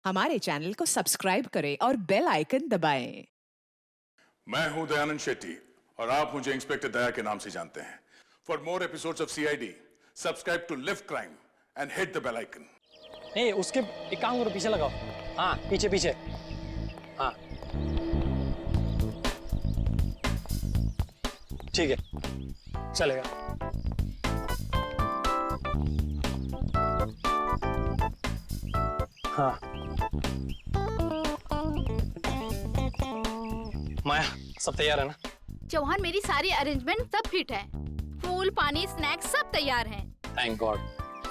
हमारे चैनल को सब्सक्राइब करें और बेल आइकन दबाएं। मैं हूं दयानंद शेट्टी और आप मुझे इंस्पेक्टर दया के नाम से जानते हैं। For more episodes of CID subscribe to lift crime and hit the bell icon. नहीं, उसके एक काम करो, पीछे लगाओ। हाँ, पीछे पीछे। हाँ, ठीक है, चलेगा। हाँ, माया, सब तैयार है ना? चौहान, मेरी सारी अरेंजमेंट सब फिट है। फूल, पानी, स्नैक्स सब तैयार हैं। Thank God.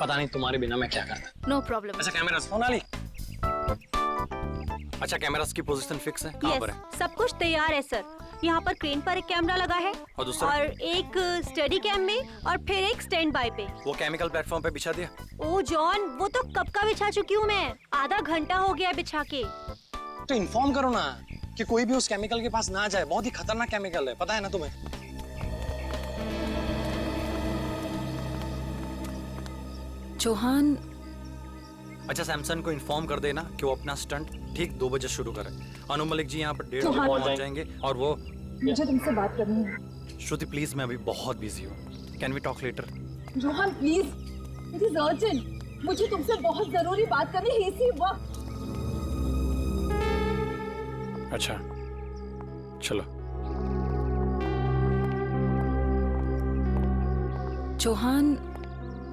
पता नहीं तुम्हारे बिना मैं क्या करता। No problem. अच्छा, कैमरा सोनाली। अच्छा, कैमरास की पोजीशन फिक्स है? कहाँ पर है? सब कुछ तैयार है सर। यहाँ पर क्रेन पर एक कैमरा लगा है और दूसरा? और एक स्टडी कैम में और फिर एक स्टैंड बाय पे। वो केमिकल प्लेटफॉर्म पे बिछा दिया? ओ जॉन, वो तो कब का बिछा चुकी हूँ मैं। आधा घंटा हो गया बिछा के। तो इन्फॉर्म करो ना कि कोई भी उस केमिकल के पास ना जाए। बहुत ही खतरनाक केमिकल है, पता है ना तुम्हें? चौहान, अच्छा, सैमसन को इन्फॉर्म कर देना कि वो अपना स्टंट ठीक 2 बजे शुरू करे। अनु मलिक जी यहाँ पर 1:30 बजे पहुँच जाएंगे और वो मुझे तुमसे बात करनी है। श्रुति प्लीज, मैं अभी बहुत बिजी हूँ। Can we talk later? Chauhan please, it is urgent. मुझे तुमसे बहुत जरूरी बात करनी है इसी वक्त। अच्छा, चलो। चौहान,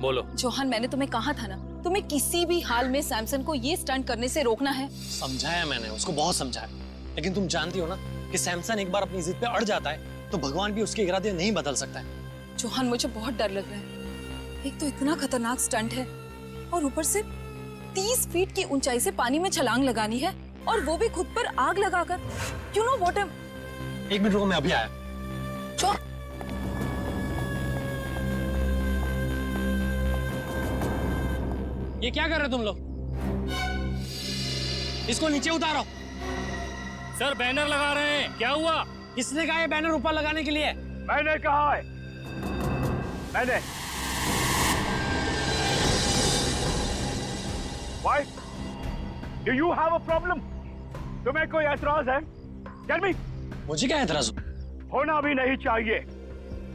बोलो। चौहान, मैंने तुम्हें कहा था ना, तुम्हें किसी भी हाल में सैमसन को ये स्टंट करने से रोकना है। समझाया मैंने उसको, बहुत समझाया, लेकिन तुम जानती हो ना कि सैमसन एक बार अपनी जिद पे अड़ जाता है तो भगवान भी उसके इरादे नहीं बदल सकता है। चौहान, मुझे बहुत डर लग रहा है। एक तो इतना खतरनाक स्टंट है और ऊपर से 30 फीट की ऊंचाई से पानी में छलांग लगानी है और वो भी खुद पर आग लगाकर। You know what? एक मिनट रुको, मैं अभी आया। ये क्या कर रहे हो तुम लोग? इसको नीचे उतारो। सर, बैनर लगा रहे हैं। क्या हुआ? किसने कहा ये बैनर ऊपर लगाने के लिए? मैंने कहा है। मैंने। Why? Do you have a problem? तुम्हें कोई ऐतराज है? Tell me. मुझे क्या ऐतराज? होना भी नहीं चाहिए,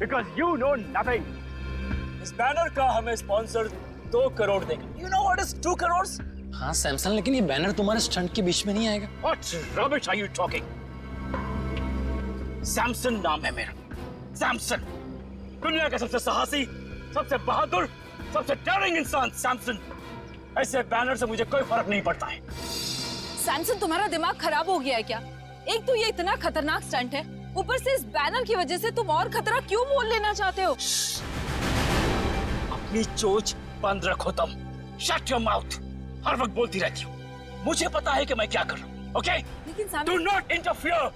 because you know nothing. इस बैनर का हमें स्पॉन्सर 2 करोड़ देगा। You know what is 2 crores? हाँ सैमसन, लेकिन ये बैनर तुम्हारे स्टंट के बीच में नहीं आएगा। What rubbish are you talking? Samson नाम है मेरा, सैमसन। दुनिया का सबसे साहसी, सबसे बहादुर, सबसे डेयरिंग इंसान सैमसन। ऐसे बैनर से मुझे कोई फर्क नहीं पड़ता है। सैमसन, तुम्हारा दिमाग खराब हो गया है क्या? एक तो ये इतना खतरनाक स्टंट है, ऊपर से इस बैनर की वजह से तुम और खतरा क्यों मोल लेना चाहते हो? अपनी चोच बंद रखो तुम। Shut your mouth. हर वक्त बोलती रहती हो। मुझे पता है कि मैं क्या कर रहा हूँ, ओके? लेकिन Do not interfere.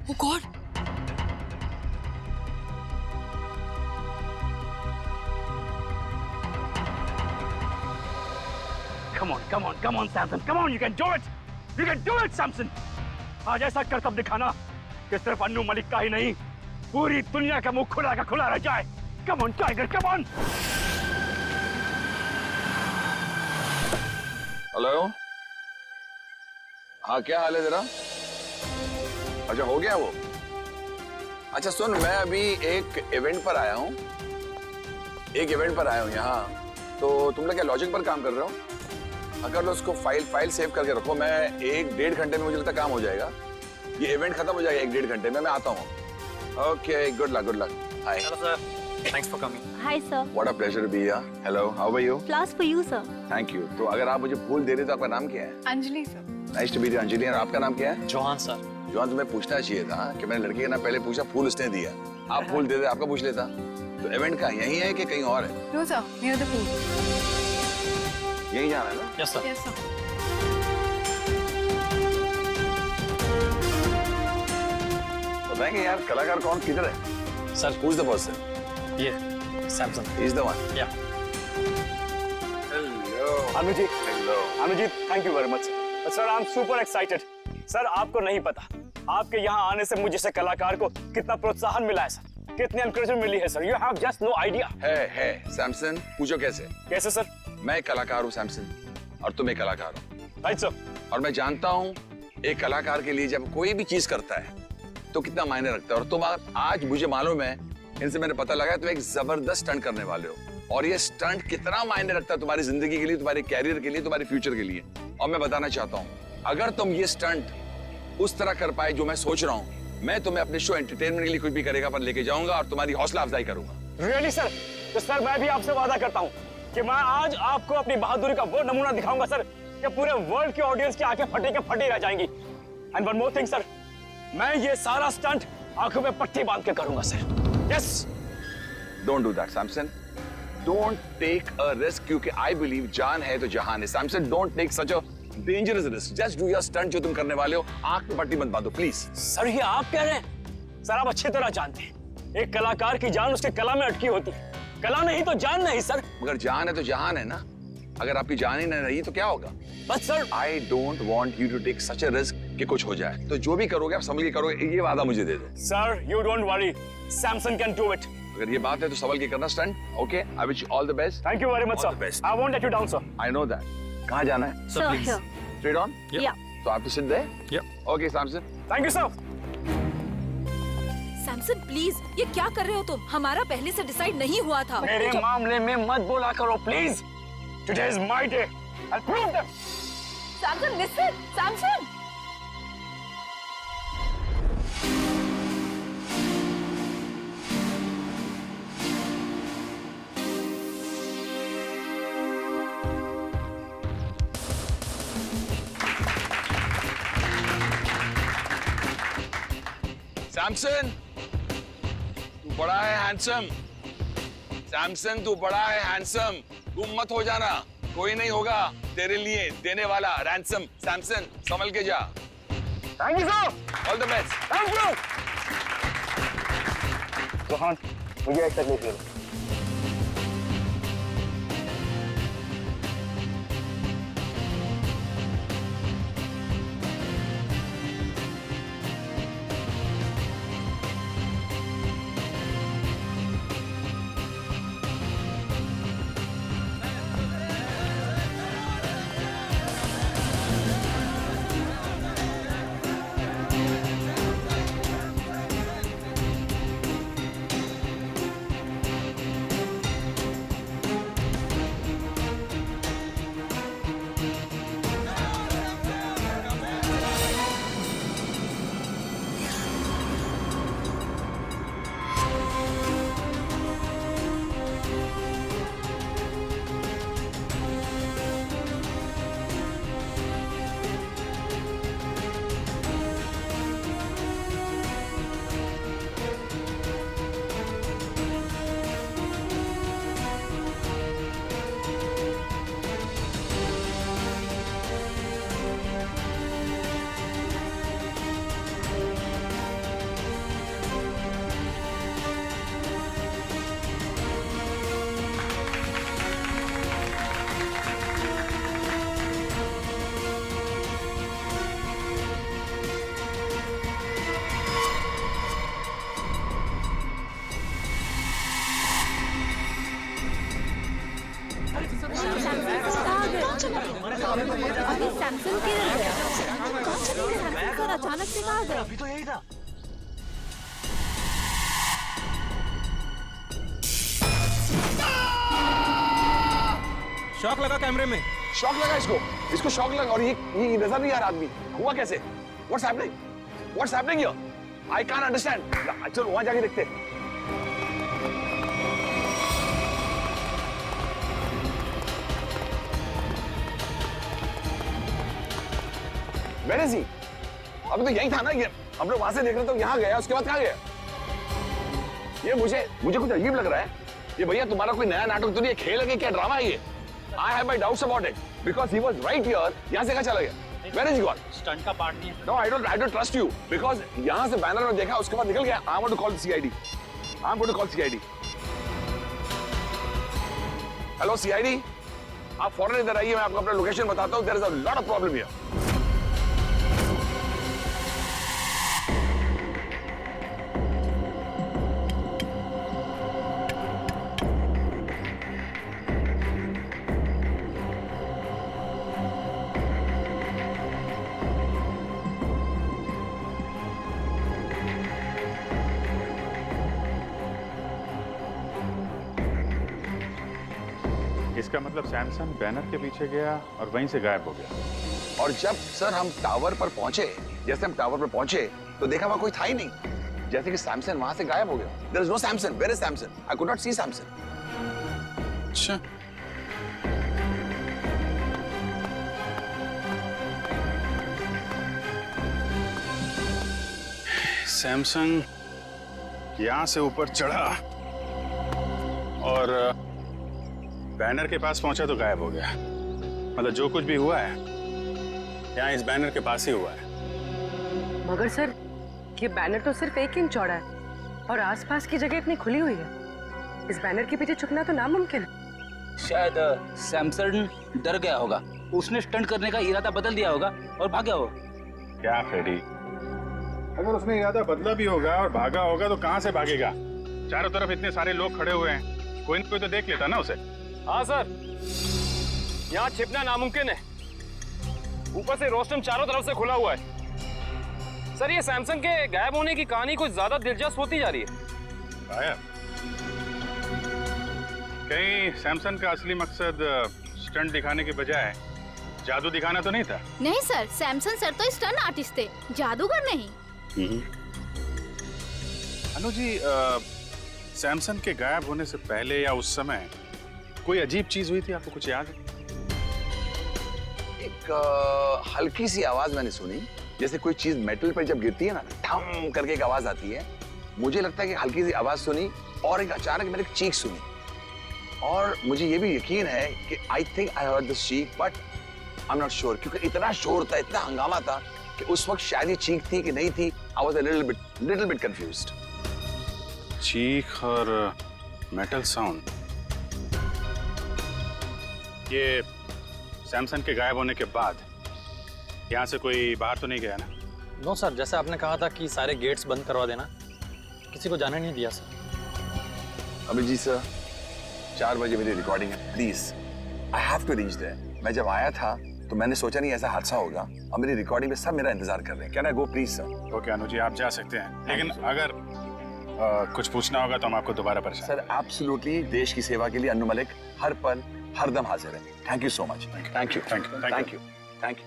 Oh God! Come on, Samson. Come on, you can do it. You can do it, Samson. आज ऐसा करतब दिखाना कि सिर्फ अन्नू मलिक का ही नहीं, पूरी दुनिया का मुंह खुला का खुला रह जाए। Come on, Tiger, come on. Hello, हाँ क्या हाल है तेरा? अच्छा, हो गया वो? अच्छा सुन, मैं अभी एक इवेंट पर आया हूँ। यहाँ। तो तुम लोग क्या लॉजिक पर काम कर रहे हो? अगर उसको फाइल सेव करके रखो, मैं 1-1.5 घंटे में मुझे लगता काम हो जाएगा। ये इवेंट खत्म हो जाएगा 1-1.5 घंटे में। मैं आता हूँ। Okay, good luck. Hi. Hello sir, thanks for coming. Hi sir. What a pleasure to be here. Hello, how are you? Flowers for you sir. Thank you. तो अगर आप मुझे फूल दे रहे तो आपका नाम क्या है? Anjali sir. Nice to meet you Anjali. और आपका नाम क्या है? चौहान सर। जॉन, तुम्हें पूछना चाहिए था कि मैंने लड़की का नाम पहले पूछा, फूल उसने दिया। आप फूल दे दे, आपका पूछ लेता। तो इवेंट का यही है कि कहीं और है? No sir, near the pool. यही जाना है ना? Yes sir. Yes sir. बताएंगे यार कलाकार कौन किधर है? Sir, Who's the person? ये Samson. He's the one. Yeah. Hello. Anujeet, Hello. Anujeet, thank you very much. Sir, I am super excited. Sir, आपको नहीं पता, आपके यहाँ आने से मुझे से कलाकार को कितना प्रोत्साहन मिला है सर। कितनी एनकरेजमेंट मिली है sir, you have just no idea. Hey Samson, पूछो कैसे? कैसे सर? मैं एक कलाकार हूँ सैमसन, और तुम एक कलाकार हो। Right sir. और मैं जानता हूँ एक कलाकार के लिए जब कोई भी चीज करता है तो कितना मायने रखता है। और तुम आज मुझे मालूम है, इनसे मैंने पता लगा, तुम एक जबरदस्त स्टंट करने वाले हो। और ये स्टंट कितना मायने रखता है तुम्हारी जिंदगी के लिए, तुम्हारे कैरियर के लिए, तुम्हारे फ्यूचर के लिए। और मैं बताना चाहता हूँ, अगर तुम ये स्टंट उस तरह कर पाए जो मैं सोच रहा हूँ, मैं तुम्हें अपने शो एंटरटेनमेंट के लिए कुछ भी करेगा पर लेके जाऊंगा और तुम्हारी हौसला अफजाई करूंगा। Really sir? तो सर मैं भी आपसे वादा करता हूँ कि मैं आज आपको अपनी बहादुरी का वो नमूना दिखाऊंगा सर कि पूरे वर्ल्ड के ऑडियंस की आंखें फटे के फटे रह जाएंगी। And one more thing sir, मैं ये सारा स्टंट आंखों में पट्टी बांध के करूंगा sir. Yes. Don't do that Samson, don't take a risk, क्योंकि आई बिलीव जान है तो जहान है। Samson, don't take such a dangerous risk, just do your stunt जो तुम करने वाले हो। आंख में पट्टी मत बांधो प्लीज। सर ये आप कह रहे हैं? सर आप अच्छी तरह जानते हैं एक कलाकार की जान उसके कला में अटकी होती है, कला नहीं तो जान नहीं सर। मगर जान है तो जहान है ना, अगर आपकी जान ही नहीं रही तो क्या होगा? बस sir I don't want you to take such a risk कि कुछ हो जाए। तो जो भी करोगे आप संभल के करोगे, ये वादा मुझे दे दो। Sir you don't worry, Samson can do it. अगर ये बात है तो संभल के करना stunt. Okay, I wish you all the best. Thank you very much All the sir, best. I won't let you down sir. I know that. कहाँ जाना है? So here. Straight on? Yeah. तो आप तो सिद्ध है? Okay Samson. Thank you sir. Samson please, ये क्या कर रहे हो तुम? हमारा पहले से डिसाइड नहीं हुआ था। मेरे मामले में मत बोला करो please. Today is my day, I prove them. Samson listen, Samson. Samson, तू बड़ा है हैंडसम। सैमसन, तू बड़ा है हैंडसम। तुम मत हो जाना, कोई नहीं होगा तेरे लिए देने वाला रैंसम। सैमसन, संभल के जा। Thank you sir. All the best. Thank you. Rohan, मुझे एक तकलीफ दे दो। अभी सैमसन किधर गया? सैमसन सर अचानक से कहाँ गए? अभी तो यही था। शॉक लगा कैमरे में। शॉक लगा इसको शॉक लगा। और ये नजर नहीं आ रहा आदमी, हुआ कैसे? What's happening here? I can't understand. चलो वहां जाके देखते हैं। Where is he? अभी तो यही था ना ये। हम लोग वहां से देख रहे तो यहाँ गया, उसके बाद कहाँ गया? ये मुझे कुछ अजीब लग रहा है। ये भैया तुम्हारा कोई नया नाटक तो नहीं, खेल है कि क्या ड्रामा है ये? I have my doubts about it because he was right here. यहाँ से कहाँ चला गया? Where is he gone? Stunt का पार्ट नहीं है। No, I don't trust you because यहाँ से बैनर में देखा, उसके बाद निकल गया। I want to call the CID. I'm going to call CID. Hello CID, आप फौरन इधर आइए, मैं आपको अपना लोकेशन बताता हूँ। There is a lot of problem here. इसका मतलब सैमसन बैनर के पीछे गया और वहीं से गायब हो गया। और जब सर हम टावर पर पहुंचे, जैसे हम टावर पर पहुंचे तो देखा वहां कोई था ही नहीं, जैसे कि सैमसन वहां से गायब हो गया। There is no Samson. Where is Samson? I could not see Samson. अच्छा, सैमसंग यहां से ऊपर चढ़ा और बैनर के पास पहुंचा तो गायब हो गया। मतलब जो कुछ भी हुआ है यहाँ इस बैनर के पास ही हुआ है। मगर सर, ये बैनर तो सिर्फ 1 इंच चौड़ा है और आसपास की जगह इतनी खुली हुई है। इस बैनर के पीछे छुपना तो नामुमकिन है। शायद सैमसन डर गया होगा, उसने स्टंट करने का इरादा बदल दिया होगा और भाग गया होगा। क्या फ्रेडी, अगर उसने इरादा बदला भी होगा और भागा होगा तो कहां से भागेगा? चारों तरफ इतने सारे लोग खड़े हुए हैं, कोई न कोई तो देख लेता ना उसे। हाँ सर, यहाँ छिपना नामुमकिन है। ऊपर से रोस्टम चारों तरफ से खुला हुआ है। सर, ये सैमसंग के गायब होने की कहानी कुछ ज्यादा दिलचस्प होती जा रही है। गायब? कहीं सैमसंग का असली मकसद स्टंट दिखाने के बजाय जादू दिखाना तो नहीं था? नहीं सर, सैमसन सर तो स्टंट आर्टिस्ट थे, जादूगर नहीं। अनु जी, सैमसंग के गायब होने से पहले या उस समय कोई अजीब चीज हुई थी, आपको कुछ याद है? एक हल्की सी आवाज मैंने सुनी, जैसे कोई चीज मेटल पर जब गिरती है ना, ठम करके एक आवाज आती है। मुझे लगता है कि हल्की सी आवाज सुनी और एक अचानक मैंने एक चीख सुनी। और मुझे ये भी यकीन है कि I think I heard this चीख, but I am not sure, क्योंकि इतना शोर था, इतना हंगामा था कि उस वक्त शायद ये चीख थी कि नहीं थी। I was a little bit confused. चीख और मेटल साउंड, ये सैमसंग के गायब होने के बाद यहाँ से कोई बाहर तो नहीं गया ना? नो सर, जैसे आपने कहा था कि सारे गेट्स बंद करवा देना, किसी को जाने नहीं दिया सर। अभिजीत सर, 4 बजे मेरी रिकॉर्डिंग है, please I have to reach there. मैं जब आया था तो मैंने सोचा नहीं ऐसा हादसा होगा, और मेरी रिकॉर्डिंग में सब मेरा इंतजार कर रहे हैं। Can I go please sir? Okay Anu ji, आप जा सकते हैं, लेकिन अगर कुछ पूछना होगा तो हम आपको दोबारा परेशान। सर एब्सोल्युटली, देश की सेवा के लिए अन्नू मलिक हर पल हर दम हाजिर है। Thank you so much. Thank you thank you thank you thank you.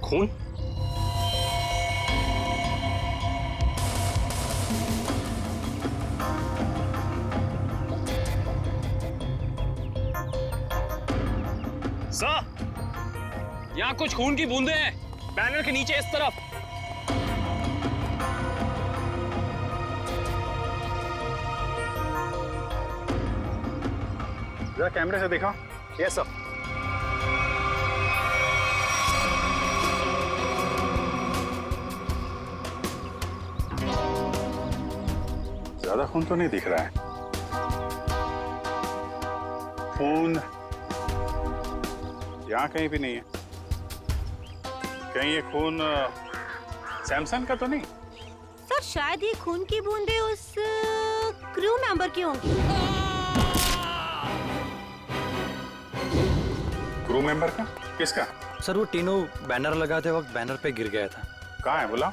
खून? सर, यहाँ कुछ खून की बूंदें हैं, बैनर के नीचे इस तरफ। जरा कैमरे से दिखाओ। Yes sir. ज्यादा खून तो नहीं दिख रहा है। खून यहाँ कहीं भी नहीं है। कहीं ये खून सैमसंग का तो नहीं? सर, शायद ये खून की बूंदें उस क्रू मेंबर की होंगी। क्रू मेंबर का? किसका? सर, वो तीनों बैनर लगाते वक्त बैनर पे गिर गया था। कहाँ है बोला?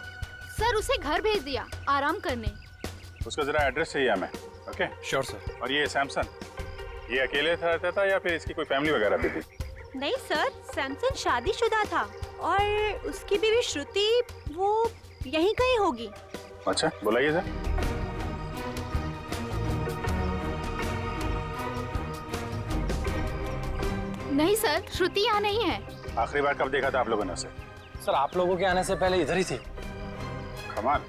सर, उसे घर भेज दिया आराम करने। उसका जरा एड्रेस चाहिए हमें। Okay sure sir. और ये सैमसंग, ये अकेले रहता था या फिर इसकी कोई फैमिली वगैरह भी थी? नहीं सर, सैमसन शादीशुदा था और उसकी बीवी श्रुति वो यहीं कहीं होगी। अच्छा, बुलाइए सर। नहीं सर, श्रुति यहाँ नहीं है। आखिरी बार कब देखा था आप लोगों ने उसे? सर, आप लोगों के आने से पहले इधर ही थी। कमाल,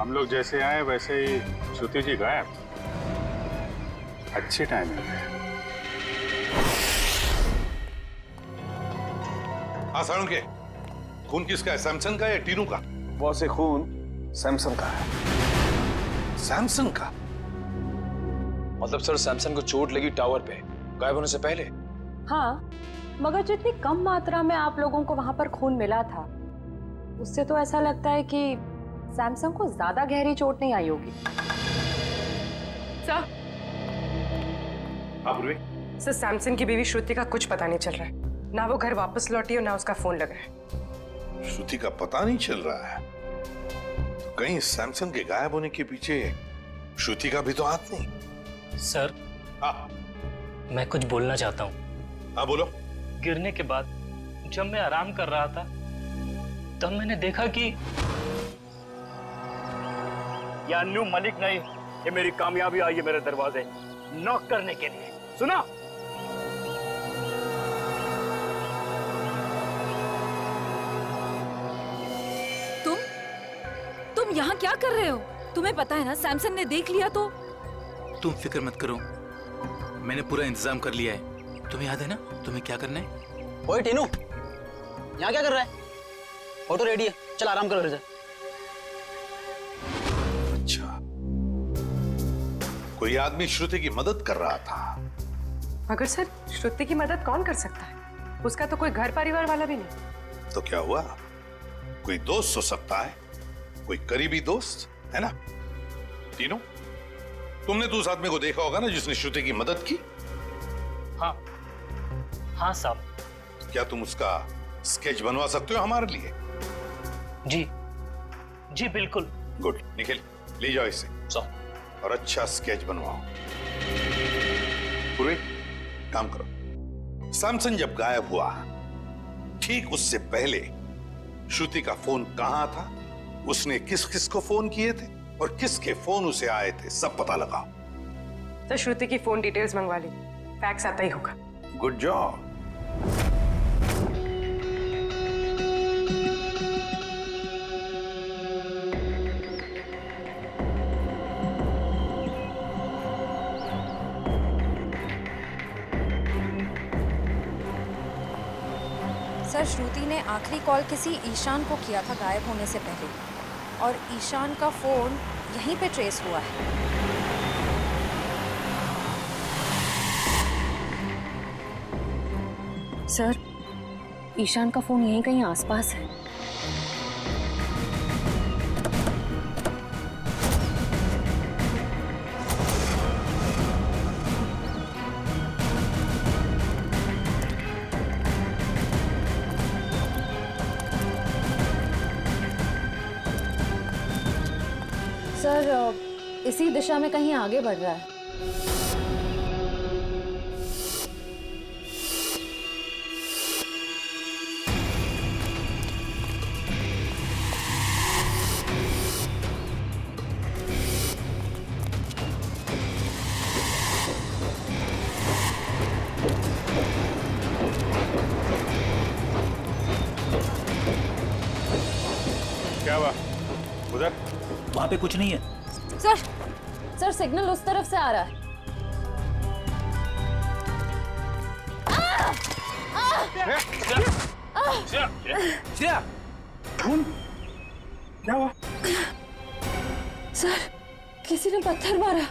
हम लोग जैसे आए वैसे ही श्रुति जी गायब। अच्छी टाइमिंग है। हाँ सारुण के, खून किसका है, सैमसंग का या टीनू का? बॉस, ये खून सैमसंग का है। सैमसंग का? मतलब सर, सैमसंग को चोट लगी टावर पे गायब होने से पहले। हाँ, मगर जितनी कम मात्रा में आप लोगों को वहां पर खून मिला था, उससे तो ऐसा लगता है कि सैमसंग को ज्यादा गहरी चोट नहीं आई होगी। सर, आप सर, सैमसंग की बीवी श्रुति का कुछ पता नहीं चल रहा है। ना वो घर वापस लौटी और ना उसका फोन लगा है। श्रुति का पता नहीं चल रहा है, तो कहीं सैमसन के गायब होने के पीछे श्रुति का भी तो हाथ नहीं। सर, हाँ मैं कुछ बोलना चाहता हूँ। हाँ बोलो। गिरने के बाद जब मैं आराम कर रहा था तब मैंने देखा कि ये अन्नू मलिक नहीं, ये मेरी कामयाबी आई है मेरे दरवाजे नॉक करने के लिए। सुना? तुम यहाँ क्या कर रहे हो? तुम्हें पता है ना सैमसन ने देख लिया तो? तुम फिक्र मत करो, मैंने पूरा इंतजाम कर लिया है। तुम्हें याद है ना तुम्हें क्या करना है? ओए टीनू, यहाँ क्या कर रहा है? ऑटो रेडी है, चल आराम करो। अच्छा, कोई आदमी श्रुति की मदद कर रहा था। मगर सर, श्रुति की मदद कौन कर सकता है? उसका तो कोई घर परिवार वाला भी नहीं। तो क्या हुआ? कोई दोस्त हो सकता है, कोई करीबी दोस्त, है ना? तीनों, तुमने तो उस आदमी को देखा होगा ना जिसने श्रुति की मदद की? हाँ हाँ साहब। क्या तुम उसका स्केच बनवा सकते हो हमारे लिए? जी जी बिल्कुल। गुड, निखिल ले जाओ इसे और अच्छा स्केच बनवाओ। पूरे काम करो। सैमसन जब गायब हुआ ठीक उससे पहले श्रुति का फोन कहां था, उसने किस किस को फोन किए थे और किसके फोन उसे आए थे, सब पता लगाओ। सर, श्रुति की फोन डिटेल्स मंगवा ली, फैक्स आता ही होगा। Good job. सर, श्रुति ने आखिरी कॉल किसी ईशान को किया था गायब होने से पहले, और ईशान का फोन यहीं पे ट्रेस हुआ है। सर, ईशान का फोन यहीं कहीं आसपास है। सर, इसी दिशा में कहीं आगे बढ़ रहा है। क्या हुआ उधर? वहां पे कुछ नहीं है। सर, सिग्नल उस तरफ से आ रहा है। श्रेया, क्या हुआ? सर, किसी ने पत्थर मारा।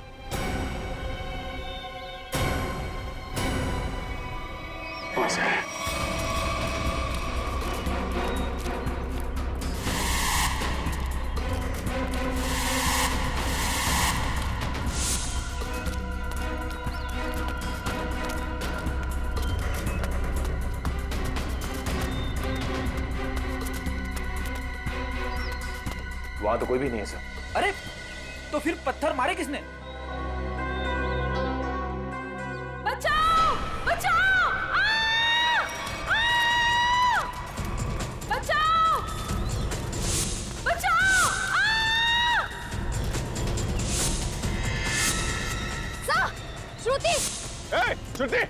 वहां तो कोई भी नहीं है सर। अरे तो फिर पत्थर मारे किसने? बचाओ! बचाओ! बचाओ! बचाओ! सर, श्रुति! श्रुति!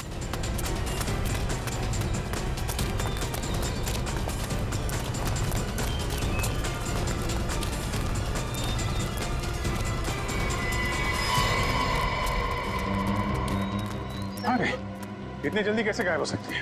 इतनी जल्दी कैसे गायब हो सकती है?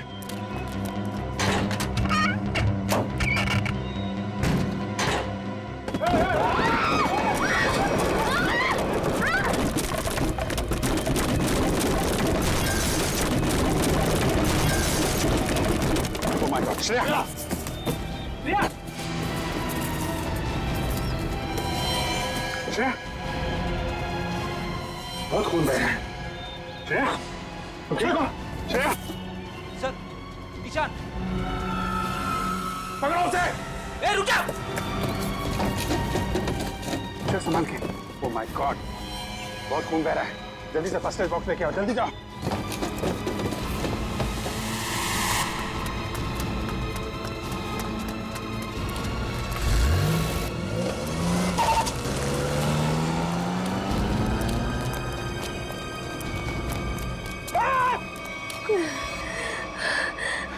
Oh my God, Shreya! Shreya! बहुत खून बह रहा है। श्रेया! श्रेया! सर, ईशान। पकड़ो उसे। ए रुक जा। चल संभाल के। ओह माय गॉड, बहुत खून बह रहा है। जल्दी से फर्स्ट एड बॉक्स लेके आओ, जल्दी जाओ।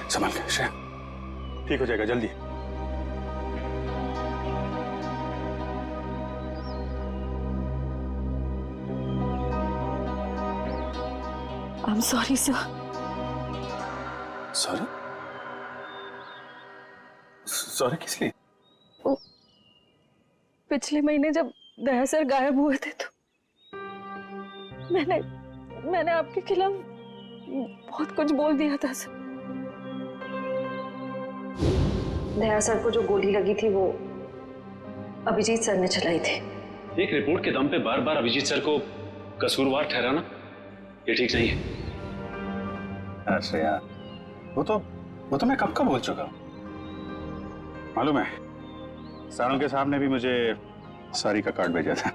संभाल के श्रेया, ठीक हो जाएगा जल्दी। I'm sorry, sir. Sorry? Sorry किस लिए? पिछले महीने जब दया सर गायब हुए थे तो मैंने आपके खिलाफ बहुत कुछ बोल दिया था सर। दया सर को जो गोली लगी थी वो अभिजीत सर ने चलाई थी। एक रिपोर्ट के दम पे बार बार अभिजीत सर को कसूरवार ठहराना ये ठीक नहीं है। श्रेया, वो तो मैं कब का बोल चुका हूँ। मालूम है, सारंग के साहब ने भी मुझे सॉरी का कार्ड भेजा था।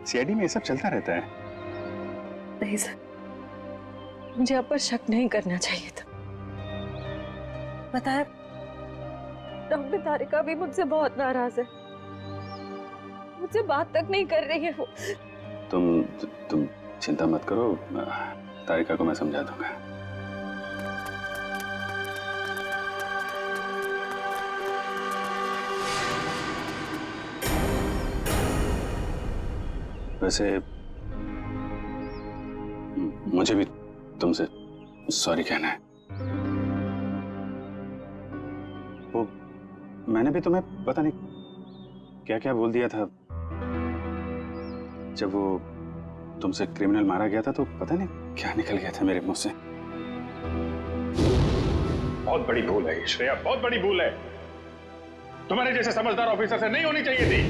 सीआईडी में ये सब चलता रहता है। नहीं सर, मुझे आप पर शक नहीं करना चाहिए था। बताया, डॉक्टर तारिका भी मुझसे बहुत नाराज है, मुझसे बात तक नहीं कर रही है वो। तुम चिंता मत करो, तारिका को मैं समझा दूंगा। वैसे मुझे भी तुमसे सॉरी कहना है। वो मैंने भी तुम्हें पता नहीं क्या क्या बोल दिया था। जब वो तुमसे क्रिमिनल मारा गया था तो पता नहीं क्या निकल गया था मेरे मुंह से। बहुत बड़ी भूल है श्रेया, बहुत बड़ी भूल है। तुम्हारे जैसे समझदार ऑफिसर से नहीं होनी चाहिए थी।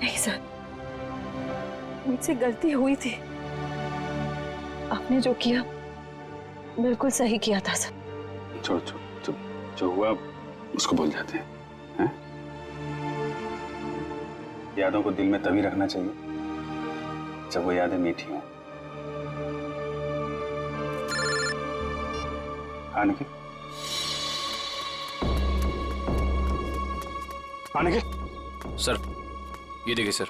नहीं सर, मुझसे गलती हुई थी। आपने जो किया बिल्कुल सही किया था सर। छोड़ जो हुआ उसको भूल जाते हैं। यादों को दिल में तभी रखना चाहिए जब वो यादें मीठी हों। हाँ निखिल, हाँ निखिल। सर ये देखिए सर।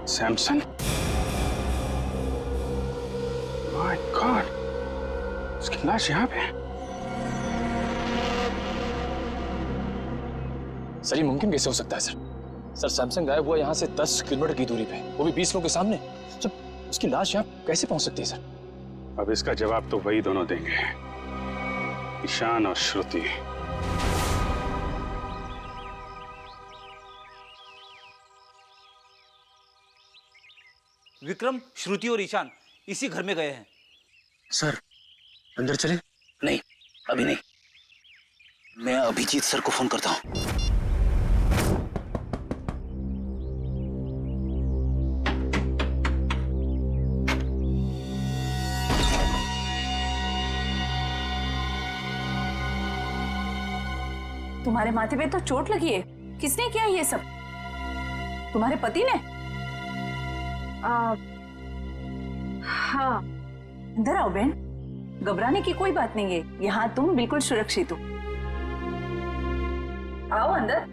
सैमसन, माय गॉड, उसकी लाश यहाँ पे है। सर ये मुमकिन कैसे हो सकता है सर? सर सैमसंग गायब हुआ यहाँ से 10 किलोमीटर की दूरी पे, वो भी 20 लोगों के सामने। सर उसकी लाश यहाँ कैसे पहुंच सकती है सर? अब इसका जवाब तो वही दोनों देंगे, ईशान और श्रुति। विक्रम, श्रुति और ईशान इसी घर में गए हैं। सर अंदर चले? नहीं, अभी नहीं। मैं अभिजीत सर को फोन करता हूँ। तुम्हारे माथे पे तो चोट लगी है। किसने किया ये सब? तुम्हारे पति ने? हाँ। अंदर आओ बहन, घबराने की कोई बात नहीं है। यहाँ तुम बिल्कुल सुरक्षित हो। आओ अंदर।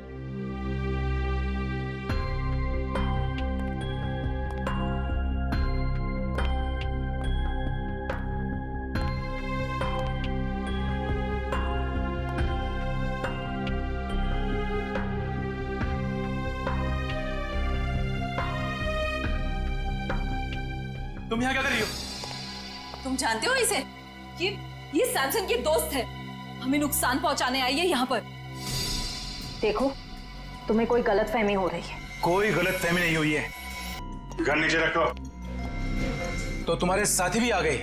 तुम यहाँ क्या कर रही हो? तुम जानते हो इसे? ये सैमसन के दोस्त है। हमें नुकसान पहुंचाने आई है यहाँ पर। देखो, तुम्हें कोई गलतफहमी हो रही है। कोई गलतफहमी नहीं हुई है। गन नीचे रखो। तो तुम्हारे साथी भी आ गए।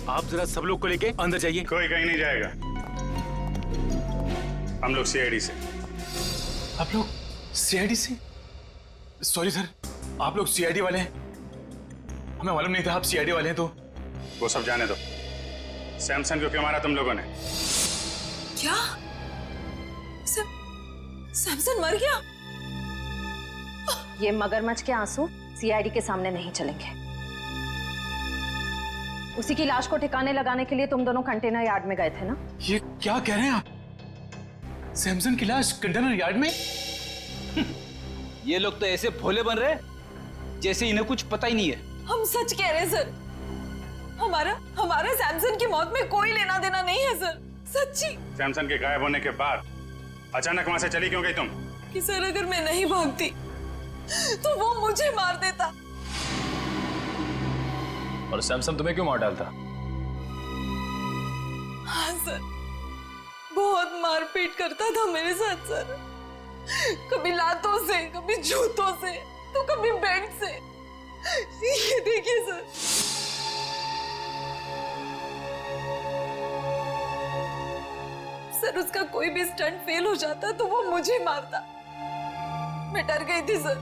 आप जरा सब लोग को लेके अंदर जाइए। कोई कहीं नहीं जाएगा। हम लोग सीआईडी से। आप लोग सीआईडी से? सॉरी सर, आप लोग सीआईडी वाले हैं? हमें मालूम नहीं था आप सीआईडी वाले हैं। तो वो सब जाने दो। सैमसन को क्यों मारा तुम लोगों ने? क्या सैमसन मर गया? ये मगरमच्छ के आंसू सीआईडी के सामने नहीं चलेंगे। उसी की लाश को ठिकाने लगाने के लिए तुम दोनों कंटेनर यार्ड में गए थे ना? ये क्या कह रहे हैं आप? सैमसन की लाश कंटेनर यार्ड में? ये लोग तो ऐसे भोले बन रहे जैसे इन्हें कुछ पता ही नहीं है। हम सच कह रहे हैं सर, हमारा सैमसन की मौत में कोई लेना देना नहीं है सर, सच्ची। सैमसन के गायब होने के बाद अचानक वहां से चली क्यों गई तुम? कि सर अगर मैं नहीं भागती तो वो मुझे मार देता। और सैमसन तुम्हें क्यों मार डालता? हाँ सर, बहुत मारपीट करता था मेरे साथ सर, कभी लातों से, कभी जूतों से, तो कभी बेल्ट से। ये देखिए सर। सर उसका कोई भी स्टंट फेल हो जाता तो वो मुझे मारता। मैं डर गई थी सर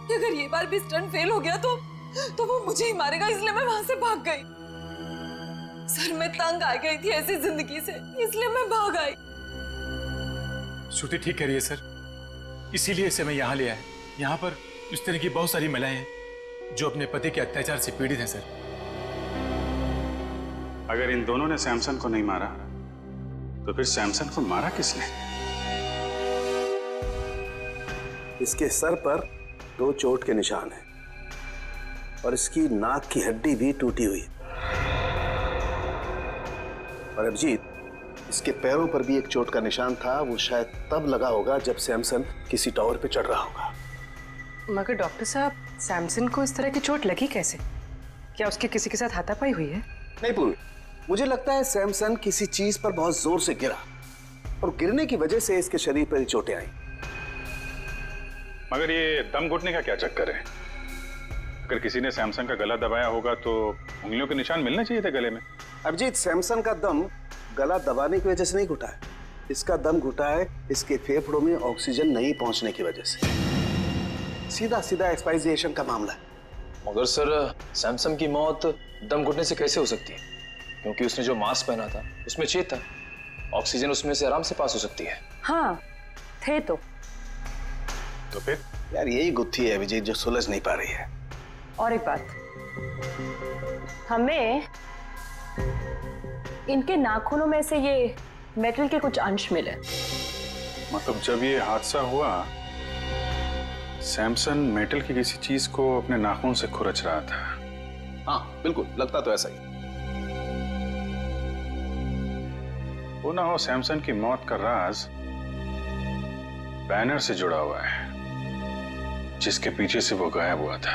कि अगर ये बार भी स्टंट फेल हो गया तो वो मुझे ही मारेगा, इसलिए मैं वहां से भाग गई। सर मैं तंग आ गई थी ऐसी जिंदगी से, इसलिए मैं भाग आई। श्रुति ठीक कह रही है सर, इसीलिए इसे मैं यहाँ ले आया। यहाँ पर इस तरह की बहुत सारी महिलाएं हैं जो अपने पति के अत्याचार से पीड़ित हैं सर। अगर इन दोनों ने सैमसन को नहीं मारा तो फिर सैमसन को मारा किसने? इसके सर पर 2 चोट के निशान हैं और इसकी नाक की हड्डी भी टूटी हुई है। और अभिजीत, इसके पैरों पर भी एक चोट का निशान था, वो शायद तब लगा होगा जब सैमसन किसी टावर पे चढ़ रहा होगा। मगर डॉक्टर साहब, सैमसन को इस तरह की चोट लगी कैसे? क्या उसके किसी के साथ हाथापाई हुई है? नहीं पूर्वी, मुझे लगता है सैमसन किसी चीज पर बहुत जोर से गिरा और गिरने की वजह से इसके शरीर पर ही चोटें आई। मगर ये दम घुटने का क्या चक्कर है? अगर किसी ने सैमसन का गला दबाया होगा तो उंगलियों के निशान मिलने चाहिए थे गले में। अभिजीत, सैमसन का दम गला दबाने की वजह से नहीं घुटा है, इसका दम घुटा है इसके फेफड़ों में ऑक्सीजन नहीं पहुंचने की वजह से। सीधा सीधा एक्सपाइजेशन का मामला है। मगर सर, सैमसन की मौत दम घुटने से कैसे हो सकती है? क्योंकि उसने जो मास्क पहना था उसमें छेद था, ऑक्सीजन उसमें से आराम से पास हो सकती है। हाँ थे तो फिर यार यही गुत्थी है अभिजीत जो सुलझ नहीं पा रही है। और एक बात, हमें इनके नाखूनों में से ये मेटल के कुछ अंश मिले। मतलब जब ये हादसा हुआ सैमसन मेटल की किसी चीज को अपने नाखून से खुरच रहा था। हाँ बिल्कुल, लगता तो ऐसा ही। वो ना हो सैमसन की मौत का राज बैनर से जुड़ा हुआ है जिसके पीछे से वो गायब हुआ था।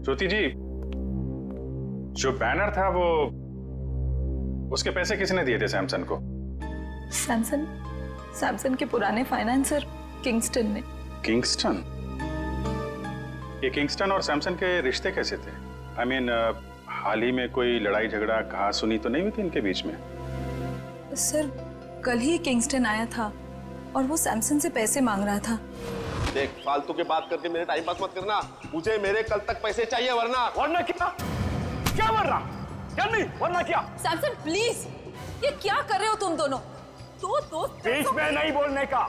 ज्योति जी, जो बैनर था वो उसके पैसे किसने दिए थे सैमसन को? सैमसन के पुराने फाइनेंसर किंगस्टन ने। किंगस्टन? ये किंगस्टन और सैमसन के रिश्ते कैसे थे? I mean, हाल ही में कोई लड़ाई झगड़ा कहा सुनी तो नहीं हुई थी इनके बीच में? सर कल ही किंगस्टन आया था और वो सैमसन से पैसे मांग रहा था। देख, फालतू के बात करके मेरे टाइम पास मत करना, मुझे मेरे कल तक पैसे चाहिए, वरना क्या वरना? वरना क्या? सैमसन प्लीज, ये क्या कर रहे हो तुम दोनों? दो दोस्त बीच में नहीं बोलने का,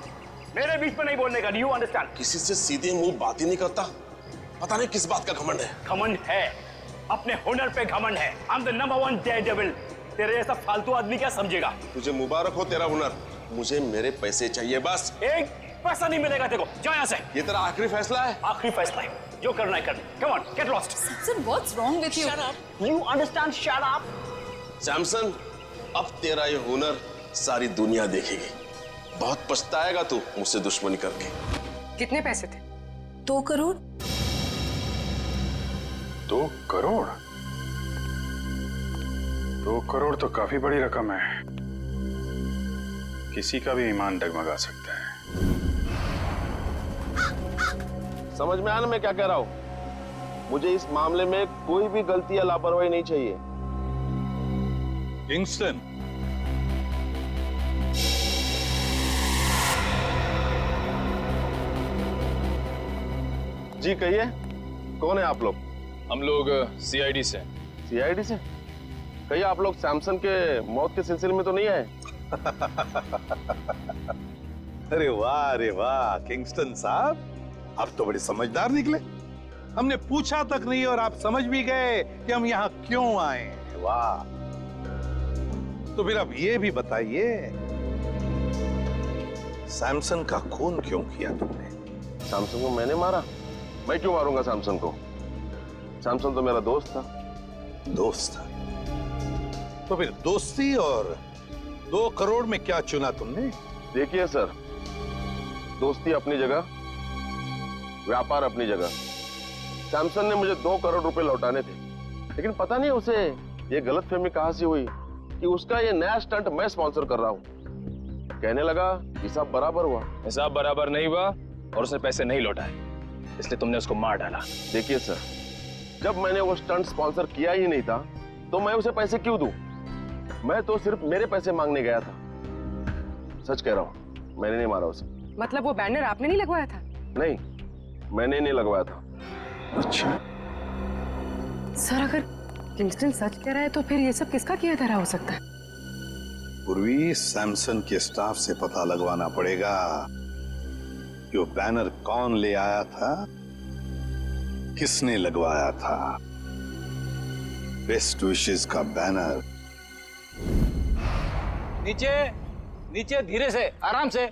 मेरे बीच में नहीं बोलने का। Do you understand? किसी से सीधे मुंह बात ही नहीं करता, पता नहीं किस बात का घमंड है। घमंड है, अपने हुनर पे घमंड है। I am the number 1 Daredevil. तेरे जैसा फालतू आदमी क्या समझेगा? तुझे मुबारक हो तेरा हुनर, मुझे मेरे पैसे चाहिए बस। एक पैसा नहीं मिलेगा तेरे को, जा यहाँ से। ये तेरा आखिरी फैसला है? आखिरी फैसला है, जो करना है कर। Come on, get lost. Samson, what's wrong with you? Shut up. You understand? Shut up. Samson, अब तेरा ये हुनर सारी दुनिया देखेगी। बहुत पछताएगा तू मुझसे दुश्मनी करके। कितने पैसे थे? 2 करोड़। 2 करोड़? 2 करोड़ तो काफी बड़ी रकम है, किसी का भी ईमान डगमगा सकता है। समझ में आया ना मैं क्या कह रहा हूं? मुझे इस मामले में कोई भी गलती या लापरवाही नहीं चाहिए। किंगस्टन, जी कहिए, कौन है आप लोग? हम लोग सीआईडी से। सीआईडी से? कहिए, आप लोग सैमसन के मौत के सिलसिले में तो नहीं आए? अरे वाह किंगस्टन साहब, आप तो बड़े समझदार निकले। हमने पूछा तक नहीं और आप समझ भी गए कि हम यहाँ क्यों आए। वाह। तो फिर अब ये भी बताइए, सैमसन का खून क्यों किया तुमने? सैमसन को मैंने मारा? मैं क्यों मारूंगा सैमसन को? सैमसन तो मेरा दोस्त था। दोस्त था? तो फिर दोस्ती और 2 करोड़ में क्या चुना तुमने? देखिए सर, दोस्ती अपनी जगह, व्यापार अपनी जगह। सैमसन ने मुझे 2 करोड़ रुपए लौटाने थे, लेकिन पता नहीं उसे ये गलतफहमी कहां से हुई कि उसका ये नया स्टंट मैं स्पॉन्सर कर रहा हूं। कहने लगा हिसाब बराबर हुआ। हिसाब बराबर नहीं हुआ और उसने पैसे नहीं लौटाए, इसलिए तुमने उसको मार डाला। देखिए सर, जब मैंने वो स्टंट स्पॉन्सर किया ही नहीं था तो मैं उसे पैसे क्यों दूं? मैं तो सिर्फ मेरे पैसे मांगने गया था। सच कह रहा हूं, मैंने नहीं मारा उसे। मतलब वो बैनर आपने नहीं लगवाया था? नहीं, मैंने नहीं लगवाया था। अच्छा सर, अगर किंगस्टन सच कह रहा है तो फिर ये सब किसका किया धरा हो सकता है? पूर्वी, सैमसन के स्टाफ से पता लगवाना पड़ेगा कि वो बैनर कौन ले आया था, किसने लगवाया था। बेस्ट विशेस का बैनर। नीचे नीचे, धीरे से, आराम से।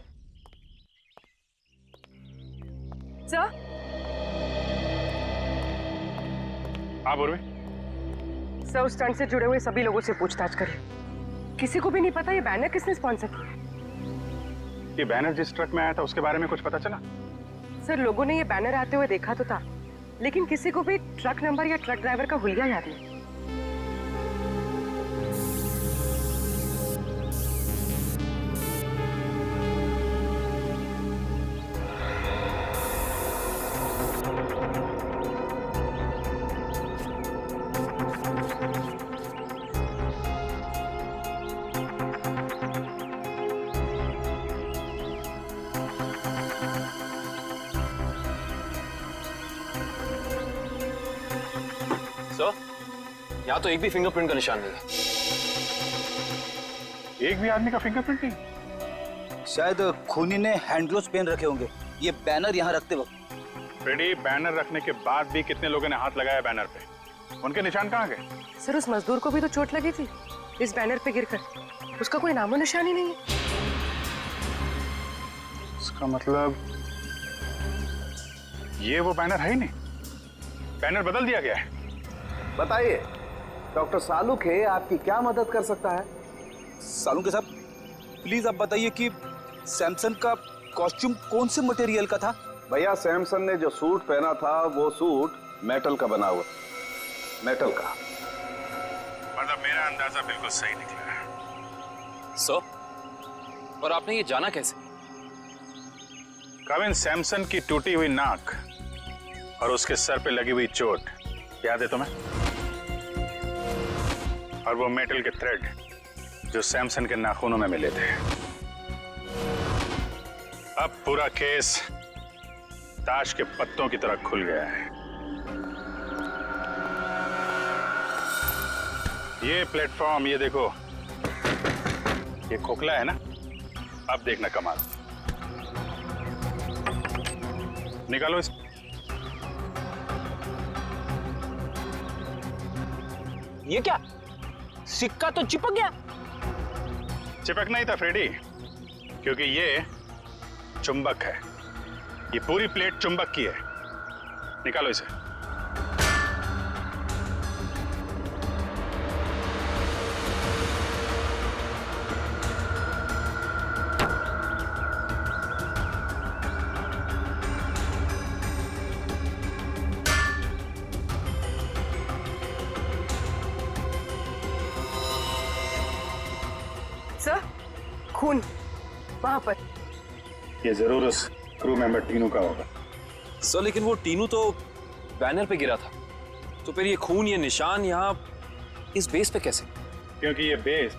सर? हाँ पूर्वी। सर, उस स्टंट से जुड़े हुए सभी लोगों से पूछताछ करिए। किसी को भी नहीं पता ये बैनर किसने स्पॉन्सर किया। ये बैनर जिस ट्रक में आया था उसके बारे में कुछ पता चला? सर, लोगों ने ये बैनर आते हुए देखा तो था, लेकिन किसी को भी ट्रक नंबर या ट्रक ड्राइवर का हुलिया याद नहीं। सर, यहाँ तो एक भी फिंगरप्रिंट का निशान नहीं है। एक भी आदमी का फिंगरप्रिंट नहीं? शायद खूनी ने हैंड ग्लोव्स पहन रखे होंगे ये बैनर यहाँ रखते वक्त। फ्रेडी, बैनर रखने के बाद भी कितने लोगों ने हाथ लगाया बैनर पे? उनके निशान कहाँ गए? सर, उस मजदूर को भी तो चोट लगी थी इस बैनर पे गिरकर। उसका कोई नामो निशान ही नहीं है। इसका मतलब ये वो बैनर है ही नहीं, बैनर बदल दिया गया है। बताइए, डॉक्टर सालुखे आपकी क्या मदद कर सकता है? सालुंखे साहब, प्लीज आप बताइए कि सैमसन का कॉस्ट्यूम कौन से मटेरियल का था? भैया, सैमसन ने जो सूट पहना था वो सूट मेटल का बना हुआ। मेटल का। मतलब मेरा अंदाजा बिल्कुल सही निकला है। सर, और आपने ये जाना कैसे? कविन, सैमसन की टूटी हुई नाक और उसके सर पे लगी हुई चोट याद है तुम्हें? और वो मेटल के थ्रेड जो सैमसन के नाखूनों में मिले थे। अब पूरा केस ताश के पत्तों की तरह खुल गया है। ये प्लेटफॉर्म, ये देखो, ये खोखला है ना? अब देखना कमाल। निकालो इस। ये क्या? सिक्का तो चिपक गया। चिपकना ही था फ्रेडी, क्योंकि ये चुंबक है। ये पूरी प्लेट चुंबक की है। निकालो इसे। सर, खून वहां पर। ये जरूर उस क्रू मेंबर टीनू का होगा। सर, लेकिन वो टीनू तो बैनर पे गिरा था, तो फिर ये खून, ये निशान यहाँ इस बेस पे कैसे? क्योंकि ये बेस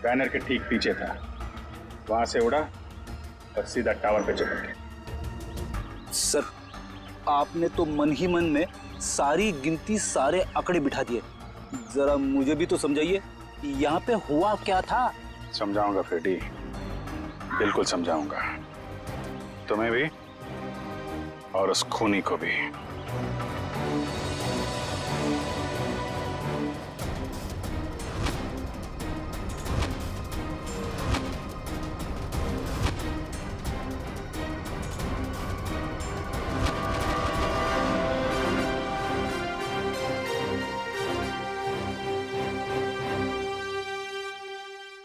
बैनर के ठीक पीछे था। वहां से उड़ा और सीधा टावर पे चिपक गया। सर, आपने तो मन ही मन में सारी गिनती, सारे आंकड़े बिठा दिए। जरा मुझे भी तो समझाइए, यहाँ पे हुआ क्या था? समझाऊंगा फ्रेडी, बिल्कुल समझाऊंगा, तुम्हें भी और उस खूनी को भी।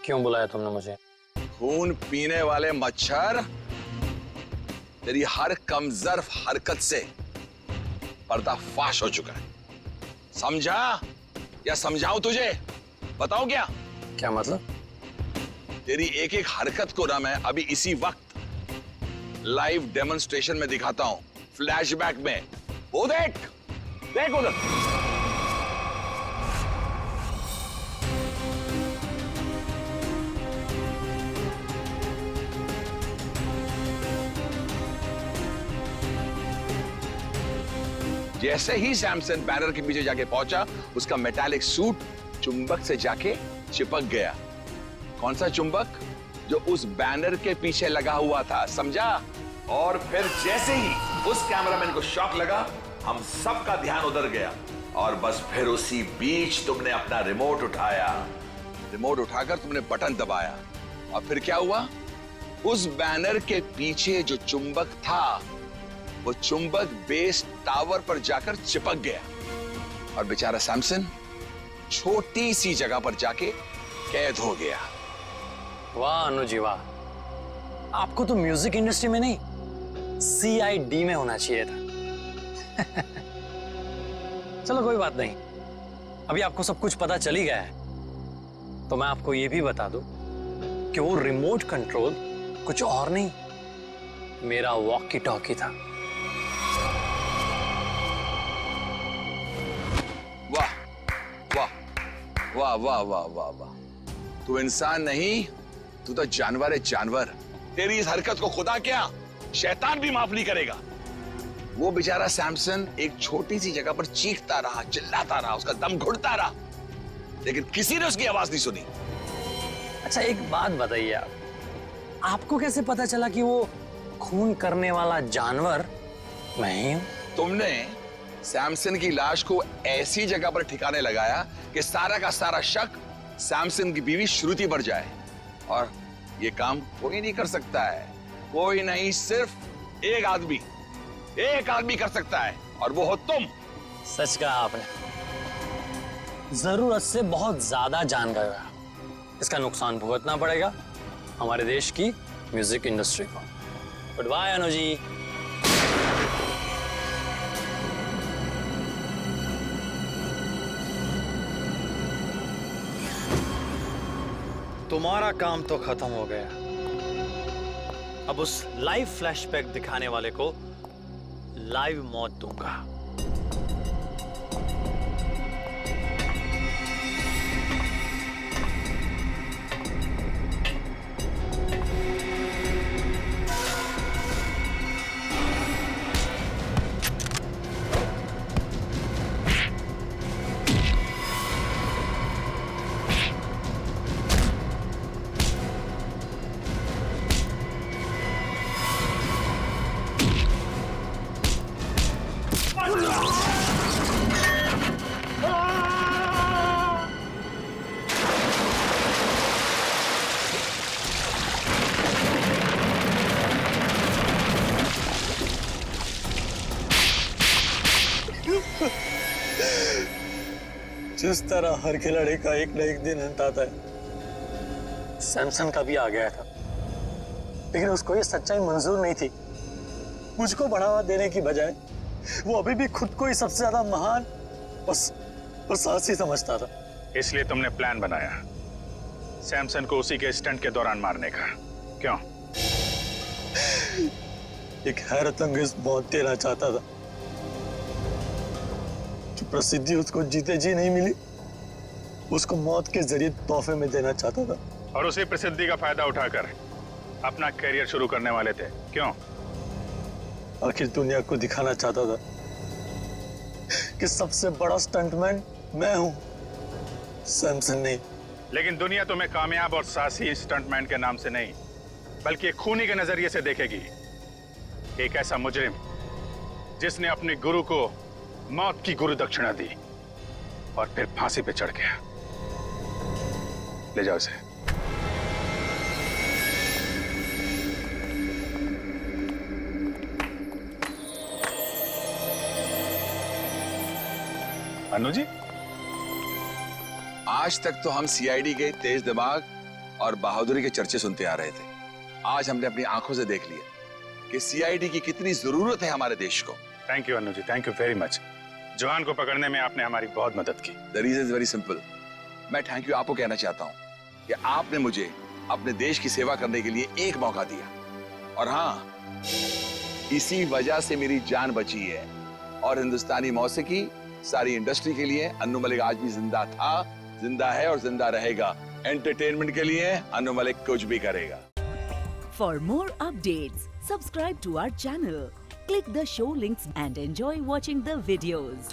क्यों बुलाया तुमने मुझे? खून पीने वाले मच्छर, तेरी हर कमजोर हरकत से पर्दाफाश हो चुका है। समझा या समझाऊं तुझे? बताओ क्या? क्या मतलब? तेरी एक एक हरकत को ना मैं अभी इसी वक्त लाइव डेमोन्स्ट्रेशन में दिखाता हूं, फ्लैशबैक में। वो देख, देख उधर। जैसे ही सैमसन बैनर के पीछे जाके पहुंचा, उसका मेटालिक सूट चुंबक से जाके चिपक गया। कौन सा चुंबक? जो उस बैनर के पीछे लगा हुआ था, समझा? और फिर जैसे ही उस कैमरामैन को शॉक लगा, हम सबका ध्यान उधर गया और बस फिर उसी बीच तुमने अपना रिमोट उठाया। रिमोट उठाकर तुमने बटन दबाया और फिर क्या हुआ? उस बैनर के पीछे जो चुंबक था, वो चुंबक बेस टावर पर जाकर चिपक गया और बेचारा सैमसन छोटी सी जगह पर जाके कैद हो गया। वाह अनुजी वाह, आपको तो म्यूजिक इंडस्ट्री में नहीं, CID में होना चाहिए था। चलो कोई बात नहीं, अभी आपको सब कुछ पता चल ही गया है, तो मैं आपको ये भी बता दूं कि वो रिमोट कंट्रोल कुछ और नहीं, मेरा वॉकी टॉकी था। वाह वाह वाह वाह वाह वाह वाह, तू इंसान नहीं, तू तो जानवर है, जानवर। तेरी इस हरकत को खुदा क्या शैतान भी माफ नहीं करेगा। वो बेचारा सैमसन एक छोटी सी जगह पर चीखता रहा, चिल्लाता रहा, उसका दम घुटता रहा, लेकिन किसी ने उसकी आवाज नहीं सुनी। अच्छा एक बात बताइए, आपको कैसे पता चला कि वो खून करने वाला जानवर मैं ही हूं? तुमने सैमसन की लाश को ऐसी जगह पर ठिकाने लगाया कि सारा का सारा शक सैमसन की बीवी श्रुति पर जाए, और ये काम कोई नहीं कर सकता है। कोई नहीं, सिर्फ एक आदमी कर सकता है, और वो हो तुम। सच कहा आपने, जरूरत से बहुत ज्यादा जान गया। इसका नुकसान भुगतना पड़ेगा हमारे देश की म्यूजिक इंडस्ट्री को। Good bye Anuji. तुम्हारा काम तो खत्म हो गया, अब उस लाइव फ्लैशबैक दिखाने वाले को लाइव मौत दूंगा। जिस तरह हर खिलाड़ी का एक न एक दिन अंत आता है, सैमसन का भी आ गया था, लेकिन उसको ये सच्चाई मंजूर नहीं थी। मुझको बढ़ावा देने की बजाय वो अभी भी खुद को ही सबसे ज्यादा महान और साहसी समझता था। इसलिए तुमने प्लान बनाया सैमसन को उसी के स्टंट के दौरान मारने का, क्यों? एक हैरत अंगेज मौत देना चाहता था। जो प्रसिद्धि उसको जीते जी नहीं मिली, उसको मौत के जरिए तोहफे में देना चाहता था। और उसी प्रसिद्धि का फायदा उठाकर अपना करियर शुरू करने वाले थे, क्यों? आखिर दुनिया को दिखाना चाहता था कि सबसे बड़ा स्टंटमैन मैं हूं, सैमसन नहीं। लेकिन दुनिया तुम्हें कामयाब और साहसी स्टंटमैन के नाम से नहीं, बल्कि एक खूनी के नजरिए से देखेगी। एक ऐसा मुजरिम जिसने अपने गुरु को मौत की गुरु दक्षिणा दी और फिर फांसी पे चढ़ गया। ले जाओ इसे। अनु जी, आज तक तो हम सीआईडी के तेज दिमाग और बहादुरी के चर्चे सुनते आ रहे थे। आज हमने अपनी आंखों से देख लिया कि सीआईडी की कितनी जरूरत है हमारे देश को। Thank you Anu ji, thank you very much. जवान को पकड़ने में आपने हमारी बहुत मदद की। The reason is very simple. मैं थैंक यू आपको कहना चाहता हूँ कि आपने मुझे अपने देश की सेवा करने के लिए एक मौका दिया, और हाँ, इसी वजह से मेरी जान बची है। और हिंदुस्तानी मौसीकी, सारी इंडस्ट्री के लिए अन्नू मलिक आज भी जिंदा था, जिंदा है और जिंदा रहेगा। एंटरटेनमेंट के लिए अन्नू मलिक कुछ भी करेगा। For more updates, subscribe to our channel, click the show links and enjoy watching the videos.